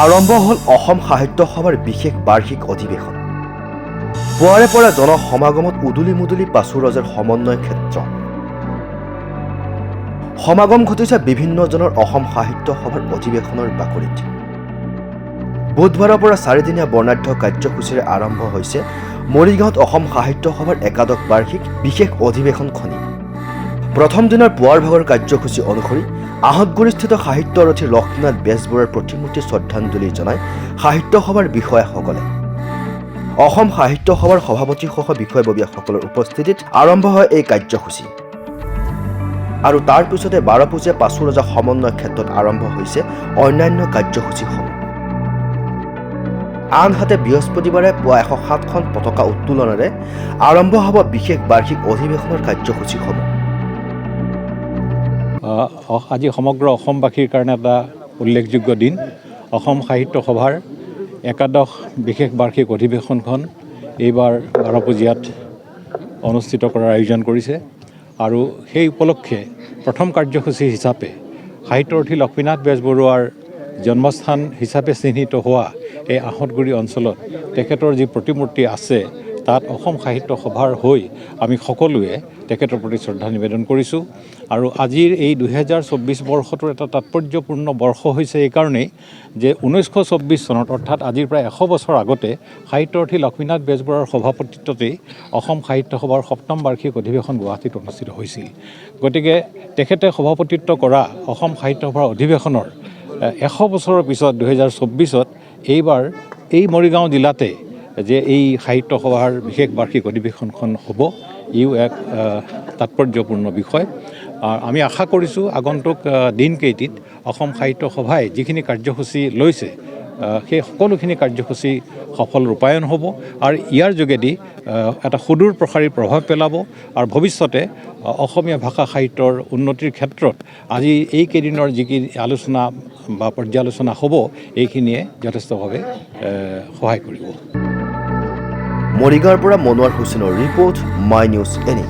আৰম্ভ হ'ল অসম সাহিত্য সভাৰ বিশেষ বাৰ্ষিক অধিৱেশন। পুৱাৰে পৰা জনসমাগমত উদুলি মুদুলি পাছু ৰজাৰ সমন্বয় ক্ষেত্ৰ। সমাগম ঘটিছে বিভিন্নজনৰ অসম সাহিত্য সভাৰ অধিৱেশনৰ বাকৰিত। বুধবাৰৰ পৰা 4দিনীয়া বৰ্ণাঢ্য কাৰ্যসূচীৰে আৰম্ভ হৈছে মৰিগাঁৱত অসম সাহিত্য সভাৰ একাদশ বাৰ্ষিক বিশেষ অধিৱেশনখনি। প্ৰথম দিনৰ পুৱাৰ ভাগৰ কাৰ্যসূচী অনুসৰি আহঁতগুৰিস্থিত সাহিত্যৰথী লক্ষ্মীনাথ বেজবৰুৱাৰ প্ৰতিমূৰ্তি শ্ৰদ্ধাঞ্জলি জনাই সাহিত্য সভাৰ বিষয়াসকলে। অসম সাহিত্য সভাৰ সভাপতিসহ বিষয়ববীয়াসকলৰ উপস্থিতিত আৰম্ভ হয় এই কাৰ্যসূচী। আৰু তাৰ পিছতে 12পূজীয়া পাছু ৰজা সমন্বয় ক্ষেত্ৰত আৰম্ভ হৈছে অন্যান্য কাৰ্যসূচীসমূহ। আনহাতে বৃহস্পতিবাৰে পুৱা 107খন পতাকা উত্তোলনেৰে আৰম্ভ হ'ব বিশেষ বাৰ্ষিক অধিৱেশনৰ কাৰ্যসূচীসমূহ। আজি সমগ্ৰ অসমবাসীৰ কাৰণে এটা উল্লেখযোগ্য দিন। অসম সাহিত্য সভাৰ একাদশ বিশেষ বাৰ্ষিক অধিৱেশনখন এইবাৰ 12পূজীয়াত অনুষ্ঠিত কৰাৰ আয়োজন কৰিছে। আৰু সেই উপলক্ষে প্ৰথম কাৰ্যসূচী হিচাপে সাহিত্যৰথী লক্ষ্মীনাথ বেজবৰুৱাৰ জন্মস্থান হিচাপে চিহ্নিত হোৱা এই আহঁতগুৰি অঞ্চলত তেখেতৰ যি প্ৰতিমূৰ্তি আছে তাত অসম সাহিত্য সভাৰ হৈ আমি সকলোৱে তেখেতৰ প্ৰতি শ্ৰদ্ধা নিবেদন কৰিছোঁ। আৰু আজিৰ এই 2024 বৰ্ষটোৰ এটা তাৎপৰ্যপূৰ্ণ বৰ্ষ হৈছে এইকাৰণেই যে 1924 চনত অৰ্থাৎ আজিৰ প্ৰায় 100 বছৰ আগতে সাহিত্যৰথী লক্ষ্মীনাথ বেজবৰুৱাৰ সভাপতিত্বতেই অসম সাহিত্য সভাৰ 7ম বাৰ্ষিক অধিৱেশন গুৱাহাটীত অনুষ্ঠিত হৈছিল। গতিকে তেখেতে সভাপতিত্ব কৰা অসম সাহিত্য সভাৰ অধিৱেশনৰ 100 বছৰৰ পিছত 2024ত এইবাৰ এই মৰিগাঁও জিলাতে যে এই সাহিত্য সভাৰ বিশেষ বাৰ্ষিক অধিৱেশনখন হ'ব, ইও এক তাৎপৰ্যপূৰ্ণ বিষয়। আমি আশা কৰিছোঁ আগন্তুক দিনকেইটিত অসম সাহিত্য সভাই যিখিনি কাৰ্যসূচী লৈছে সেই সকলোখিনি কাৰ্যসূচী সফল ৰূপায়ণ হ'ব আৰু ইয়াৰ যোগেদি এটা সুদূৰ প্ৰসাৰী প্ৰভাৱ পেলাব। আৰু ভৱিষ্যতে অসমীয়া ভাষা সাহিত্যৰ উন্নতিৰ ক্ষেত্ৰত আজি এইকেইদিনৰ যিখিনি আলোচনা বা পৰ্যালোচনা হ'ব এইখিনিয়ে যথেষ্টভাৱে সহায় কৰিব। মৰিগাঁৱৰ পৰা মনোৱাৰ হুছেইনৰ ৰিপৰ্ট, মাই নিউজ এনি।